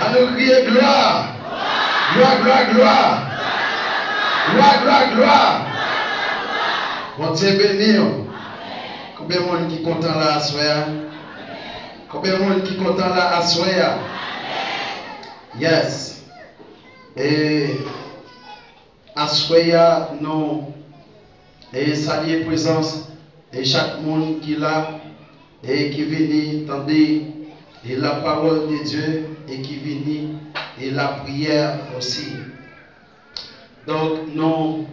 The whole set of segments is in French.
À nous crier gloire. Gloire, gloire, gloire. Gloire, gloire, gloire. Bon Dieu béni. Combien de monde qui est content là à soir? Combien de monde qui est content là à soir? Yes. Et à soir, nous et saluer présence et chaque monde qui est là et qui vient tendez et la parole de Dieu et qui vient et la prière aussi. Donc nous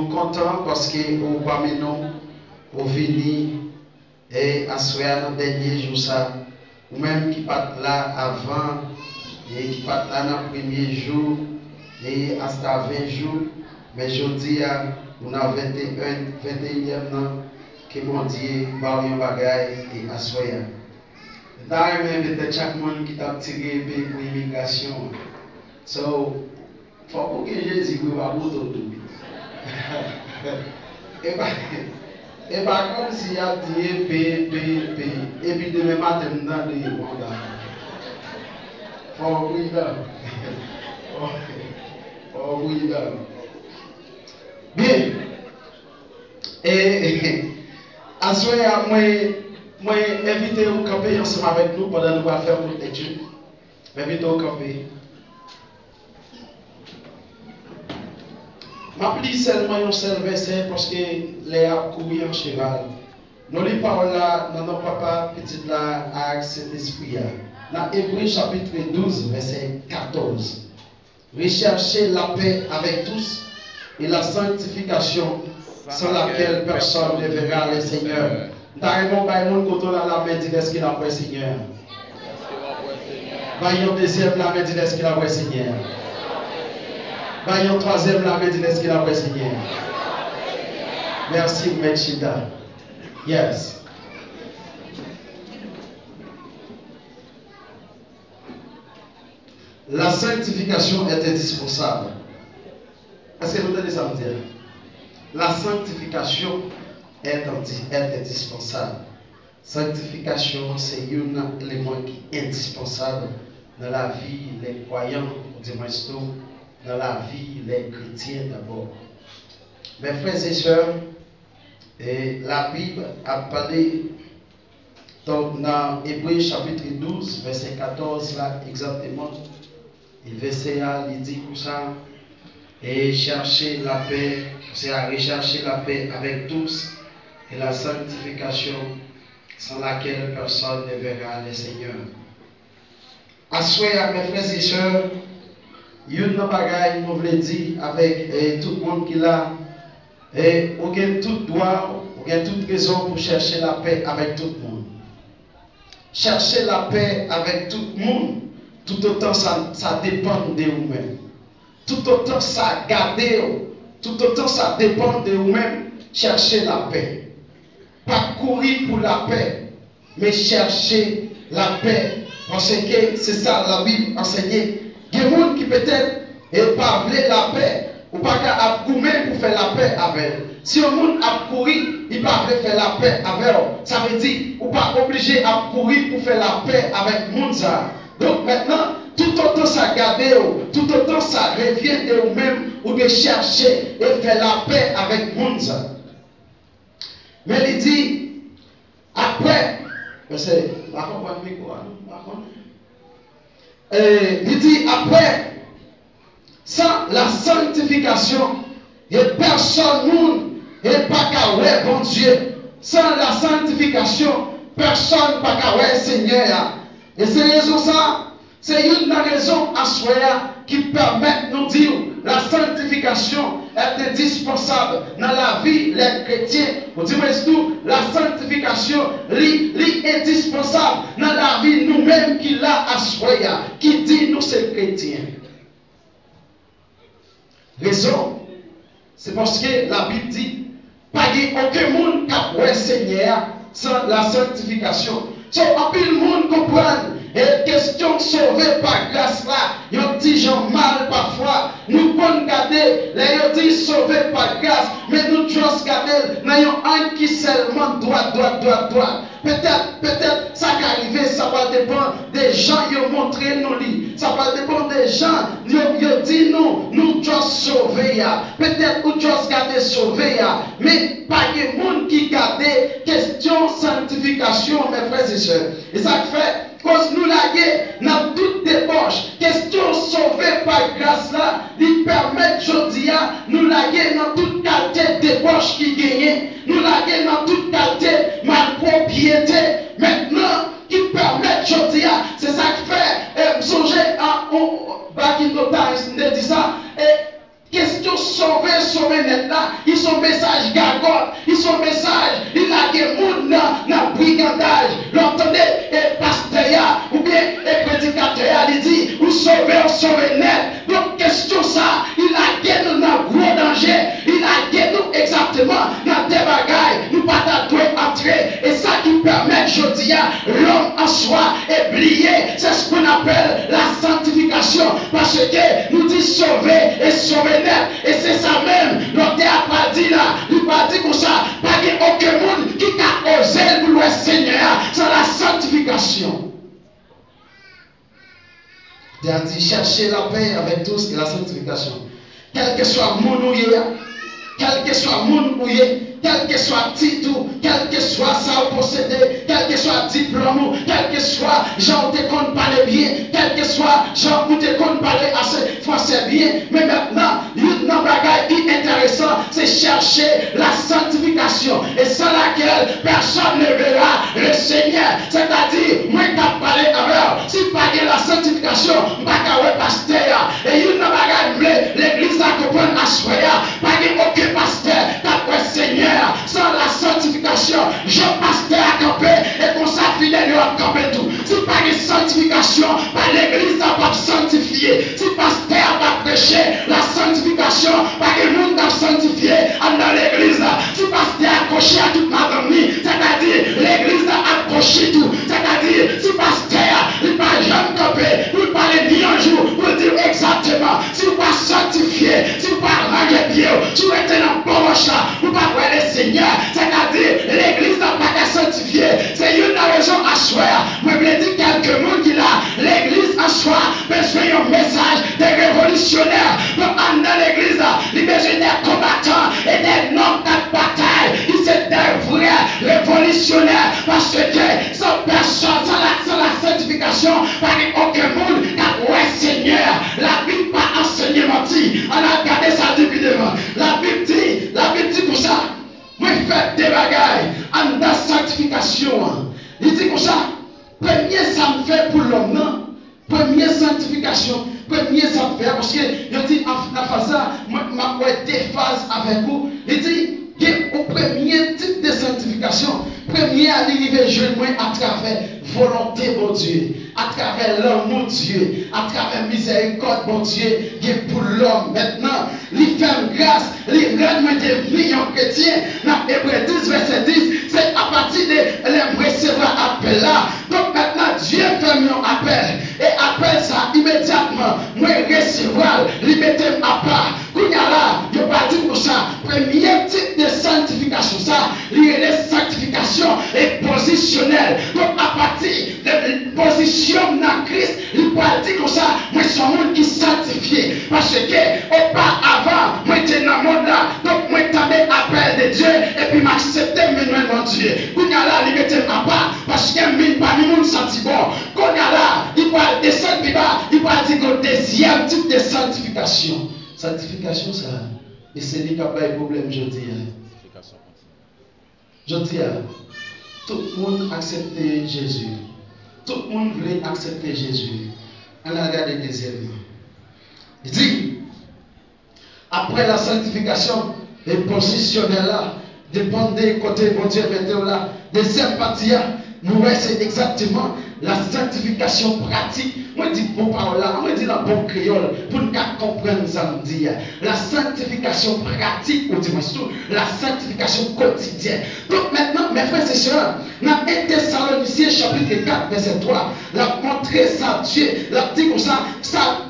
contents parce que au parmi nous au venir et à soir le dernier jour ça ou même qui part là avant et qui part là dans le premier jour et à 20 jours mais je dis on a 21e an que mon Dieu va un bagaille et à soir. D'ailleurs même peut-être chaque monde qui t'a tiré pour l'immigration. So faut que Jésus va vous donner. Et bah comme s'il a dit paye. Et puis demain matin, on a dit bon là. Faut oui là. Faut oui là. Bien. Et à ce moment moi invité au camper ensemble avec nous pendant nous va faire notre étude. Invité au camper. Je m'applique seulement un seul verset parce que les a couru en cheval. Nous les paroles là, dans nos papa petit là, à Saint-Esprit. Dans Hébreux chapitre 12, verset 14. Recherchez la paix avec tous et la sanctification sans laquelle personne ne verra le Seigneur. D'ailleurs, il y a la main dit est-ce qu'il a le Seigneur. Il y a deuxième la main dit est-ce qu'il a le Seigneur. Il y a troisième la main dit est-ce qu'il a le Seigneur. Merci, Mechida. Yes. La sanctification est indispensable. Est-ce que vous entendez ça me dire? La sanctification est indispensable. Sanctification, c'est un élément qui est indispensable dans la vie des croyants, dans la vie des chrétiens d'abord. Mes frères et sœurs, la Bible a parlé dans Hébreux chapitre 12, verset 14, là exactement. Et verset 1, il dit comme ça, et chercher la paix, c'est à rechercher la paix avec tous et la sanctification sans laquelle personne ne verra le Seigneur. Assoyez à mes frères et sœurs, il y a une bagaille, nous voulons dire avec tout le monde qui est là, et vous avez tout droit, vous avez toute raison pour chercher la paix avec tout le monde. Chercher la paix avec tout le monde, tout autant ça dépend de vous-même. Tout autant ça garde, tout autant ça dépend de vous-même. Chercher la paix. Pas courir pour la paix, mais chercher la paix. Parce que c'est ça la Bible enseigne. Il y a des gens qui peut-être ne pas veulent la paix, ou pas qu'à courir pour faire la paix avec elle. Si un monde a couru, il ne peut pas faire la paix avec elle. Ça veut dire, ou pas obligé à courir pour faire la paix avec le monde. Donc maintenant, tout autant ça garde, tout autant ça revient de vous-même ou de chercher et faire la paix avec le monde. Mais il dit, après, il dit, après, sans la sanctification, et personne ne peut pas ouais bon Dieu. Sans la sanctification, personne ne peut pas ouais Seigneur. Et c'est raison ça, c'est une raison à soi qui permet de nous dire la sanctification est indispensable dans la vie des chrétiens. Vous dites tout, la sanctification est indispensable dans la vie nous-mêmes qui l'a à soi, qui dit nous c'est chrétiens. Raison, c'est parce que la Bible dit, pas aucun monde qui a Seigneur sans la sanctification. So, en plus le monde comprend, et question de sauver par grâce là, il y a des gens mal parfois, nous pouvons garder, les dit sauver par grâce, mais nous devons garder, nous avons un qui seulement droit. Peut-être, ça qui arrive, ça va dépendre des gens qui ont montré nous. Ça va dépendre des gens qui ont dit nous just sauver. Peut-être nous just garder sauver. Mais pas de monde qui garde question sanctification, mes frères et sœurs. Et ça fait, cause nous laguer dans toute débauche, question sauvée par grâce là, lui permet aujourd'hui nous laguer dans toute qualité débauche qui gagne, nous laguer dans toute qualité malpropriété. Maintenant, qui permet aujourd'hui, c'est ça qui fait, songer à back in the times, on dit ça, question sauver net là, ils sont message gagote, ils sont message, il a des monde dans brigandage, l'entendez, et pasteur ou bien et prédicateur, il dit, ou sauver net. Donc question ça, il a gagné nous dans gros danger, il a gagné nous exactement dans des bagailles, nous pas entrer, et ça qui permet aujourd'hui l'homme en soi est briller, c'est ce qu'on appelle la sanctification, parce que nous dit sauver et sauver net, et c'est ça même, l'auteur a pas dit là, il pas dit comme ça, pas qu'il n'y a aucun monde qui a osé pour le Seigneur, c'est la sanctification. Il a dit chercher la paix avec tous et la sanctification. Quel que soit mon ouïe, quel que soit mon ouïe, quel que soit titre, quel que soit ça possédé, quel que soit diplôme, quel que soit Jean te compte parler bien, quel que soit Jean te compte parler assez français bien, mais maintenant, une bagaille intéressant, c'est chercher la sanctification, et sans laquelle personne ne verra le Seigneur. C'est-à-dire, moi qui parlé avec, si pas la sanctification, je pas pasteur, et une bagaille, l'église a compris à soi, pas aucun pasteur, qu'après Seigneur. Sans la sanctification, je pasteur à camper et qu'on s'affile à camper tout. Si pas de sanctification, pas l'église n'a pas sanctifié. Si pasteur va prêcher la sanctification, pas que le monde n'a sanctifié dans l'église. Si pasteur a accroché à toute ma famille, c'est-à-dire l'église a accroché tout. C'est-à-dire si pasteur il pas jamais camper, pour parler ni un jour, pour dire exactement, si vous pas sanctifié, si vous pas ranger pied, si vous êtes dans le bon chat, vous pas le Seigneur, c'est-à-dire l'église n'a pas qu'à sanctifier, c'est une raison à soi. Je veux dire quelques mots qui là, l'église en soi, besoin d'un message des révolutionnaires. Pour aller dans l'église, les besoin des combattants et des noms de bataille, ils sont des vrais révolutionnaires parce que sans personne, sans la sanctification, pas aucun monde n'a ouais Seigneur. La Bible pas enseigné menti. On a regardé ça depuis devant. La Bible dit pour ça. Moi, faites des bagailles en la sanctification. Il dit comme ça, premier ça me fait pour l'homme, non? Première sanctification, premier ça me fait, parce que il dit, la phase, moi, je déphase avec vous. Il dit, au premier type de sanctification, premier à l'arrivée, je le à travers volonté, mon Dieu, à travers l'amour, mon Dieu, à travers miséricorde, mon Dieu, qui est pour l'homme. Maintenant, il fait grâce, il rend des millions de chrétiens. Dans Hébreux 10, verset 10, c'est à partir de les recevoir appel là. Donc maintenant, Dieu fait un appel. Et appel ça immédiatement, moi recevoir, il mette à part. Là, je ne vais pas dire pour ça. Premier type de sanctification, ça, il y a des sanctifications et positionnelles. Donc à partir de position dans Christ, il peut dire comme ça, moi je suis un monde qui est sanctifié. Parce que auparavant, moi j'étais dans le monde là, donc moi j'avais appel de Dieu et puis m'accepter maintenant mon Dieu. Quand là, il mettait à part parce qu'il y a mine parmi nous senti bon. Quand là, il peut descendre plus bas, il peut dire que le deuxième type de sanctification. Sanctification, ça, et c'est lui qui a pas de problème, je dis. Je dis, tout le monde accepte Jésus. Tout le monde voulait accepter Jésus. On a regardé le deuxième. Il dit, après la sanctification, les positionnels là, dépendez côté mon Dieu, là, deuxième partie, nous c'est exactement la sanctification pratique. Moi, je dis bon parole là, moi, je dis la bonne créole, pour nous comprendre ça, me dire. La sanctification pratique, ou dis-moi surtout, la sanctification quotidienne. Donc maintenant, mes frères et sœurs, dans 1 Thessaloniciens chapitre 4, verset 3, l'a montré ça Dieu, l'a dit comme ça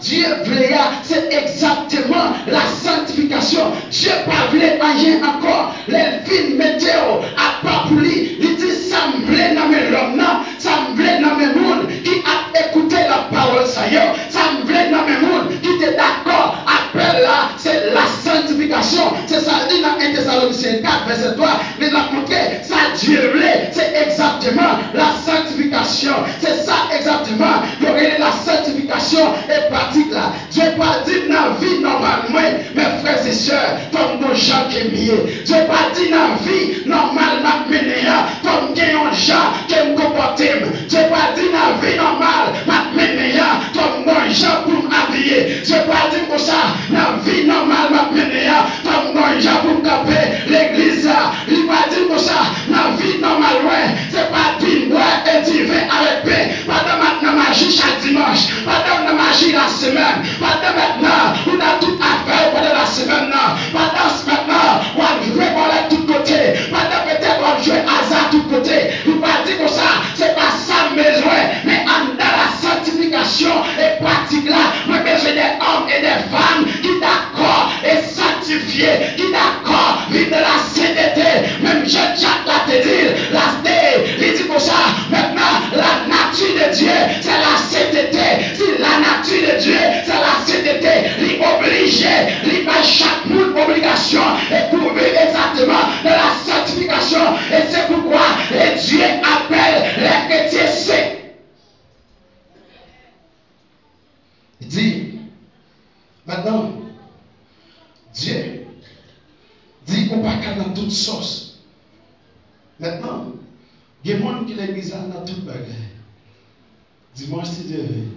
Dieu voulait, c'est exactement la sanctification. Dieu pas voulait rien encore. Les films météo à pas pour lui. Il dit ça me voulait nommer l'homme, ça me voulait nommer le monde qui a écouté la parole, ça y est, ça me voulait nommer le monde qui était d'accord. Après là, c'est la sanctification. C'est ça, dit dans 1 Thessaloniciens 4, verset 3, mais l'a montré, ça Dieu voulait, c'est exactement la sanctification. C'est ça exactement. Il y aurait la sanctification et pratique là. Dieu pas dit dans la vie normale, mes frères et sœurs, comme nos gens qui mieux. Dieu pas dit dans la vie normale, ma ménéa, comme un gens qui me comportent. Dieu pas dit dans la vie normale, ma ménéa, comme nos gens pour m'habiller. Dieu pas dit comme ça, dans la vie normale, ma ménéa, comme nos gens pour me camper l'église. Il pas dit comme ça, dans la vie normale, ouais, c'est pas d'une boire et divin avec paix. Pas de maintenant magie chaque dimanche, pas de magie la semaine, pas de maintenant, on a tout à faire pendant la semaine, pas de maintenant, on va jouer pour les tous côtés, pas de peut-être on va jouer hasard tous côtés. Il pas dit comme ça, c'est pas ça besoin, mais dans la sanctification et pratique là, moi besoin des hommes et des femmes qui d'accord et sanctifiés, qui d'accord vivre de la sainteté, même Jean Jacques l'a te dit, il dit comme ça, maintenant la nature de Dieu, c'est la sainteté. Si la nature de Dieu, c'est la sainteté, il oblige, il va chaque monde obligation et pour vivre exactement de la sanctification. Et c'est pourquoi Dieu appelle les chrétiens saints. Il dit, maintenant, Dieu dit qu'on ne peut pas dans toutes sauces. Maintenant, il y a des gens qui l'église dans toute bagarre. Dimanche, si Dieu veut,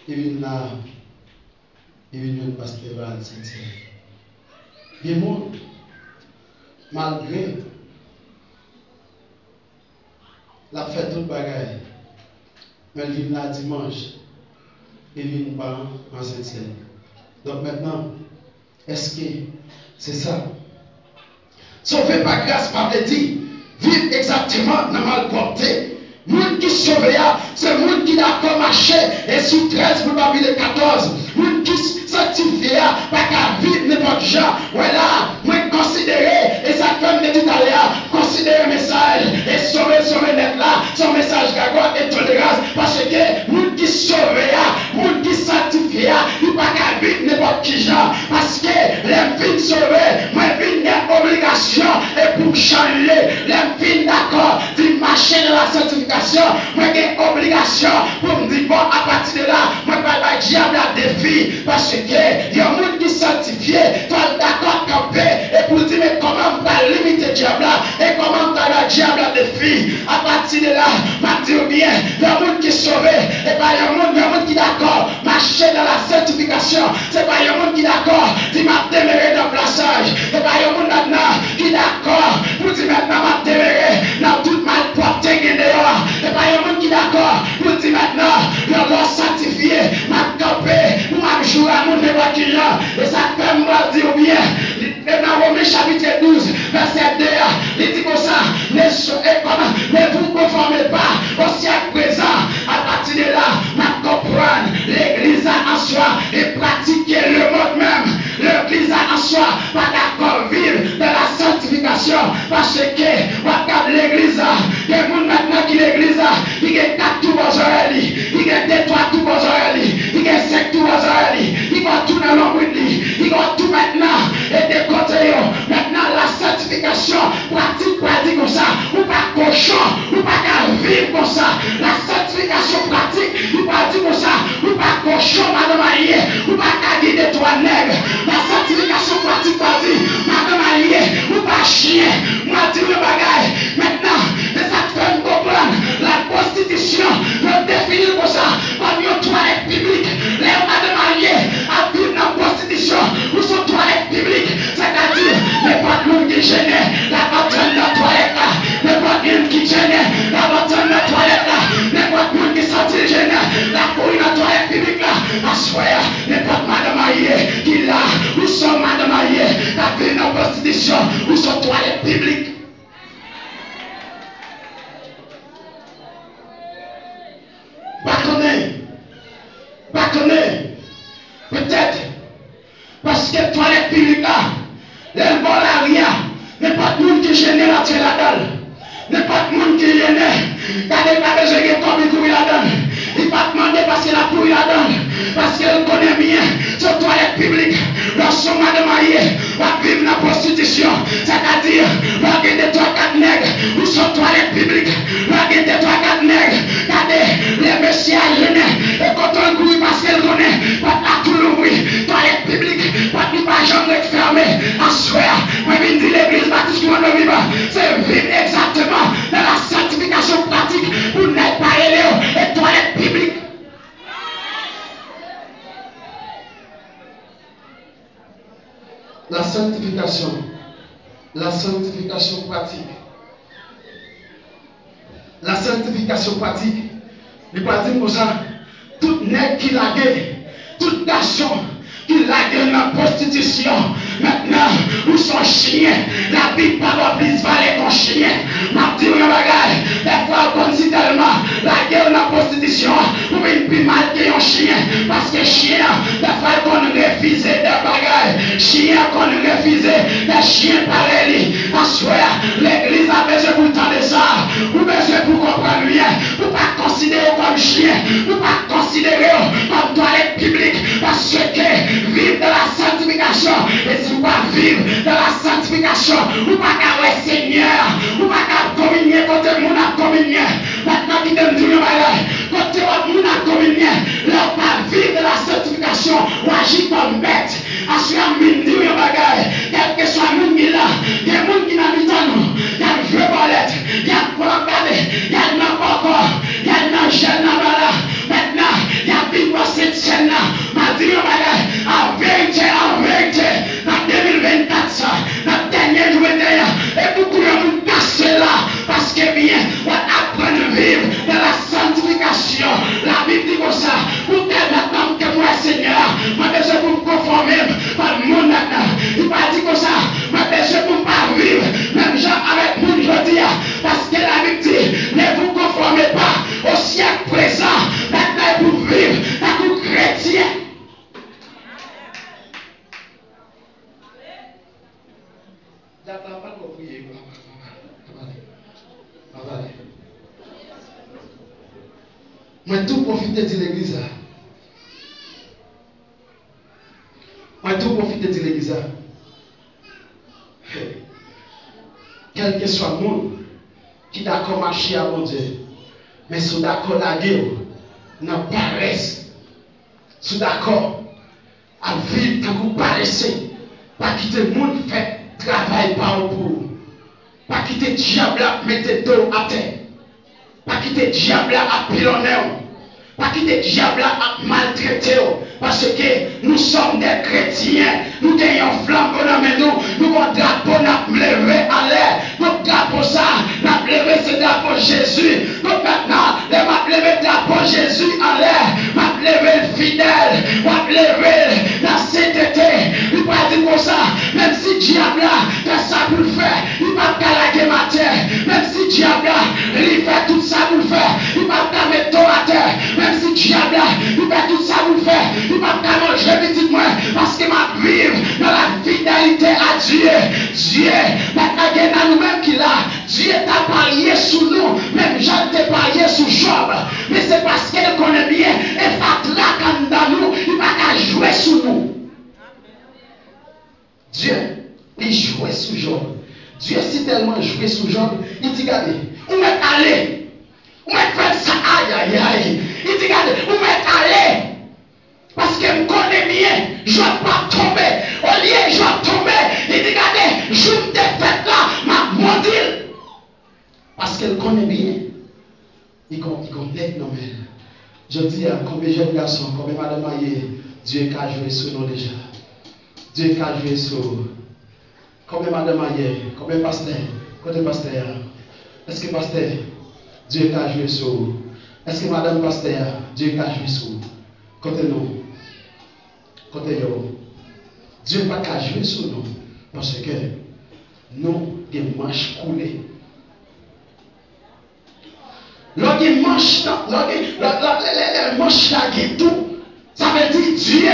il vient là, il vient de pasteur Val Saint-Pierre. Il y a des gens, malgré la fête toute bagarre, mais il vient là dimanche, il vient pas en Saint-Pierre. Donc maintenant, est-ce que c'est ça? Sauvé par grâce, par le dit, vivre exactement dans mal porté. Moun qui sauvé, c'est moun qui d'accord marché et sous 13 pour pas 14. Moun qui sanctifié, pas qu'à vivre n'importe genre. Voilà, moi considérer, et ça fait me dit tout à l'heure, considérer le message et sauver net là, son message gagote et tolérance. Parce que moun qui sauvé, moun qui sanctifié, il pas qu'à vivre n'importe qui genre. Parce que les filles sauvées, moi vie n'est obligation et pour changer, les filles d'accord, d'y marcher dans la sanctification. Moi j'ai obligation pour me dire bon à partir de là, moi pas la diable à défi parce que il y a un monde qui sanctifié, toi d'accord camper et pour dire mais comment pas limiter diable et comment pas la diable à défi. À partir de là, m'a dit bien, il y a un monde qui est sauvé et pas il y a un monde qui d'accord marcher dans la sanctification. C'est pas il y a un monde qui d'accord dit m'a déméré dans le plaçage. Et pas il y a un monde maintenant qui d'accord pour dire maintenant m'a déméré dans toute mal portée qui est dehors. Et pas un monde qui d'accord pour dire maintenant, le Lord sanctifié, m'a campé, m'a joué à mon évacuant. Et ça fait moi dire bien, dans Romains chapitre 12, verset 2, il dit comme ça, ne vous conformez pas au siècle présent. À partir de là, m'a comprendre l'église en soi et pratiquer le monde même. L'église en soi, pas d'accord vivre de la sanctification. Parce que l'église, il y a des gens maintenant qui l'église, il y a 4 tours aux oreilles, il y a 2, 3 tours aux oreilles, il y a 5 tours aux oreilles, il va tout dans l'ombre, il va tout maintenant et de côté. Maintenant la sanctification, pratique comme ça, ou pas cochon, ou pas qu'à vivre comme ça. La sanctification pratique, ou pas dire comme ça, ou pas cochon, madame Aïe, ou pas qu'à guider toi nègre. La sanctification pratique, pas dire, madame Aïe, ou pas chien, moi dire le bagaille. Maintenant, ça te fait me comprendre la prostitution, le définir comme ça, comme une toilette publique. Les madame Aïe, à vivre dans la prostitution, ou sont toilettes publiques, c'est-à-dire, n'importe monde qui gêne, la bataille de la toilette là, n'importe monde qui gêne, la bataille de la toilette là, n'importe monde qui sortit gêne, la couille de la toilette publique là, à soir, n'importe madame Aïe qui là, où sont madame Aïe, la vie dans la prostitution, où sont toilettes publiques. entrer là-dedans. N'importe monde qui est né, gardez pas besoin de comme courir là-dedans. Il va demander parce qu'il a courir là-dedans. Parce qu'elle connaît bien sur toilette publique. Lorsque madame mariée va vivre dans la prostitution, c'est-à-dire, va gagner 3-4 nègres ou sur toilette publique, va gagner 3-4 nègres, regardez les messieurs à jeûner, et quand on couille parce qu'elle connaît, pas la tout l'ouvrir, toilette publique, pas qu'il pas jamais fermé, à soir, moi je dis l'église baptiste qui m'a vivre, c'est vivre exactement dans la sanctification pratique pour n'être pas élève et toilette publique. La sanctification pratique. La sanctification pratique, il va dire comme ça, tout nègre qui lague, tout garçon qui lague dans la prostitution, maintenant, où sont chiens, la Bible parle plus valer ton chien. M'a dit un bagage, des fois on dit tellement, la guerre dans la prostitution, pour une plus mal que un chien, parce que chien, des fois qu'on refuse des bagages, chien qu'on refuse, des chiens pareils, à soir, l'église a besoin pour entendre ça, ou besoin pour comprendre rien, pour pas considérer comme chien, pour pas considérer comme toilette publique, parce que vivre dans la sanctification, et si vous pas vivre dans la sanctification, vous pas qu'à Seigneur, vous pas qu'à communier quand le monde a communié. Maintenant, qui t'aime dire, quand le monde a communié, là, pas vivre dans la sanctification, ou agir comme bête. Assurez mine dire, quel que soit le monde qui est là, il y a des gens qui n'habitent nous, il y a une vraie bolette, il y a une colocade, il y a une encore, il y a une chaîne là-bas. Maintenant, il y a vivre cette chaîne-là, m'a dit, en vérité, dans 2024, ça, dans le dernier jour, et beaucoup de gens passent là, parce que bien, on apprend à vivre dans la sanctification. La Bible dit comme ça, pour que maintenant que moi, Seigneur, je besoin pour me conformer par le monde maintenant. Il va dire comme ça, je besoin pour ne pas vivre, même gens avec mon aujourd'hui, parce que la Bible dit, ne vous conformez pas au siècle présent, maintenant pour vivre dans tout chrétien. J'attends pas qu'on prie. Moi, tout profiter de l'église. Moi, tout profiter de l'église. Quel que soit le monde qui est d'accord marcher à mon Dieu, mais sont d'accord la guerre, n'a paresse, sont d'accord à vivre quand vous paraissez, pas quitter le monde fait travail par vous, pas quitter le diable à mettre dos à terre, pas quitter le diable à pilonner, pas quitter le diable à maltraiter, parce que nous sommes des chrétiens, nous avons un flambeau dans nous avons un drapeau levé à l'air, notre drapeau ça, nous avons levé ce drapeau Jésus, donc maintenant, nous avons levé le drapeau Jésus à l'air, nous avons levé le fidèle, nous avons levé la sainteté, il va dire comme ça, même si le diable fait ça pour le faire, il va pas laguer ma terre, même si le diable il fait tout ça pour le faire, il va pas mettre ton à terre, même si le diable il fait tout ça pour le faire, il va pas manger petit moi, parce que ma vivre dans la fidélité à Dieu. Dieu, maintenant il y a nous-mêmes qui là, Dieu t'a parié sur nous, même Jean t'a parié sur Job, mais c'est parce qu'elle connaît bien, et Fatra quand dans nous, il va pas jouer sur nous. Dieu, il jouait sur Job. Dieu si tellement joué sur Job, il dit regardez, où m'est allé? Où m'est fait ça? Aïe aïe aïe. Il dit regardez, où m'est allé? Parce que je connais bien, je ne vais pas tomber. Au lieu je vais tomber, il dit regardez, je me défaite là, ma maudit. Parce qu'elle connaît bien. Il connaît non mais. Je dis à combien de jeunes garçons, combien de madame Maillé, Dieu a joué sur nous déjà. Dieu a joué sur nous. Combien de madame Maillé, combien de pasteurs, côté pasteur. Est-ce que pasteur, Dieu a joué sur nous? Est-ce que madame pasteur, Dieu a joué sur nous? Côté nous. Côté yo, Dieu n'a pas jouer sur nous parce que nous, des manches coulées. Les manches là, tout, ça veut dire Dieu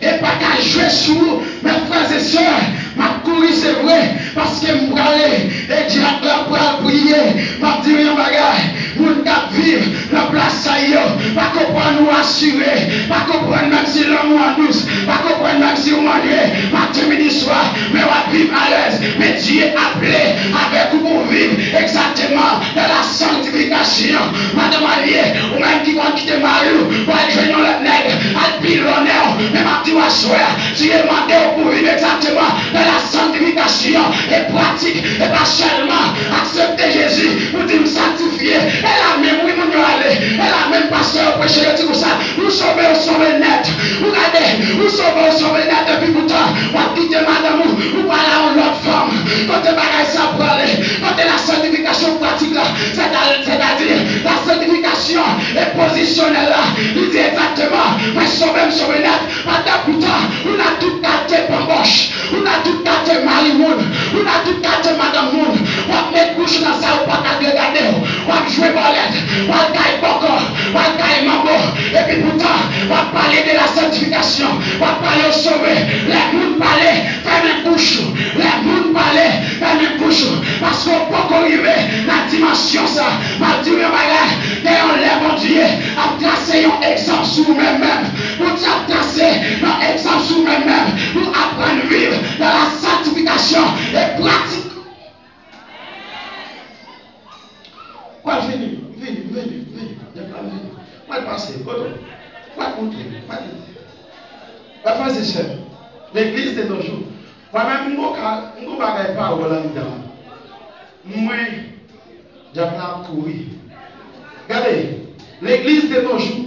n'est pas qu'à jouer sur nous, mes frères et sœurs, ma courir c'est vrai, parce que je aller et directeur pour prier, m'a dit un bagage, moun k'ap vivre dans place ça yo, pas comprendre nous assurer, pas comprendre même si l'homme en douce, pas comprendre même si on est matin midi soir, mais on va vivre à l'aise, mais Dieu est appelé avec vous pour vivre exactement dans la sanctification. Madame Allier, ou même qui va quitter Mario, pour être joignant le nègre, à pile l'honneur, mais ma dit à soir, Dieu est demandé pour vivre exactement dans la sanctification et pratique, et pas seulement accepter Jésus pour dire sanctifier. Elle a même, oui, mon aller, elle a même pasteur prêcher le dit comme ça, vous sauvez net, vous regardez, vous sauvez net depuis pourtant, vous quittez madame, vous parlez à l'autre femme, quand tu bagages ça pour aller, quand la sanctification pratique là, c'est-à-dire la sanctification est positionnelle là, il dit exactement, mais sauver net, pendant pourtant, on a tout gâté Pamboche, on a tout gâté Marie-Moun, on a tout gâté Madame Moun, on va mettre couche dans ça, on va pas regarder, on va jouer bolette, on va tailler Boko, on va tailler Mambo, et puis pourtant, on va parler de la sanctification, on va parler au sauver, les moun parler, faire mes couches, les moun parler, faire mes couches, parce qu'on peut arriver dans la dimension ça, ma Dieu, d'ailleurs, les bon Dieu, à tracer un exemple sur vous-même, pour tracer un exemple sur vous-même, pour apprendre à vivre dans la sanctification et pratique. Quoi, venez. Moi, passer, quoi montrer, pas frères et sœurs, l'église de nos jours, moi-même, je ne vais pas au dedans. Moi, j'ai pas courir. Regardez, l'église de nos jours,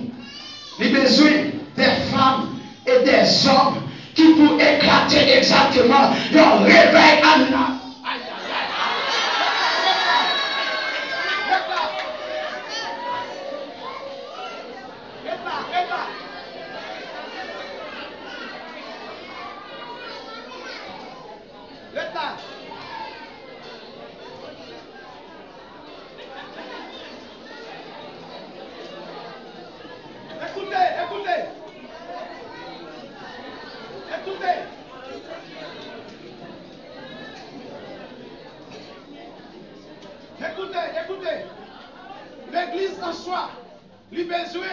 il a besoin des femmes et des hommes qui pour éclater exactement leur réveil en âme. Écoutez, l'église en soi, il a besoin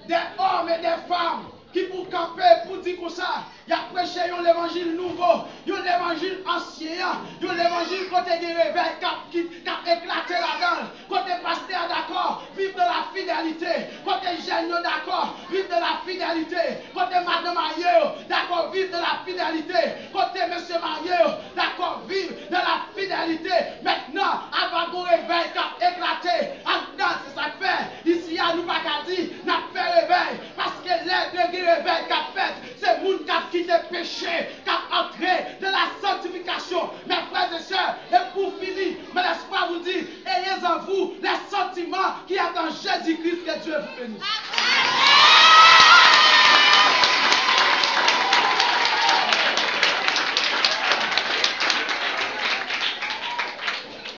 des hommes et des femmes qui pour camper, pour dire comme ça, il a prêché l'évangile nouveau, l'évangile ancien, l'évangile côté des réveils qui a éclaté là-dedans, côté pasteur d'accord, vive de la fidélité, côté jeune d'accord, vive de la fidélité, côté madame Mario, d'accord, vive de la fidélité, côté monsieur Mario, d'accord, vive de la fidélité. Maintenant, avant qu'on réveil qui a éclaté, en dedans, c'est ça que fait, ici, à nous pas qu'à dire, n'a fait réveil, parce que les réveil qui a fait, c'est moun qui a quitté péché, qui a entré de la sanctification. Mes frères et sœurs, et pour finir, mais laisse pas vous dire, ayez en vous les sentiments qui est en Jésus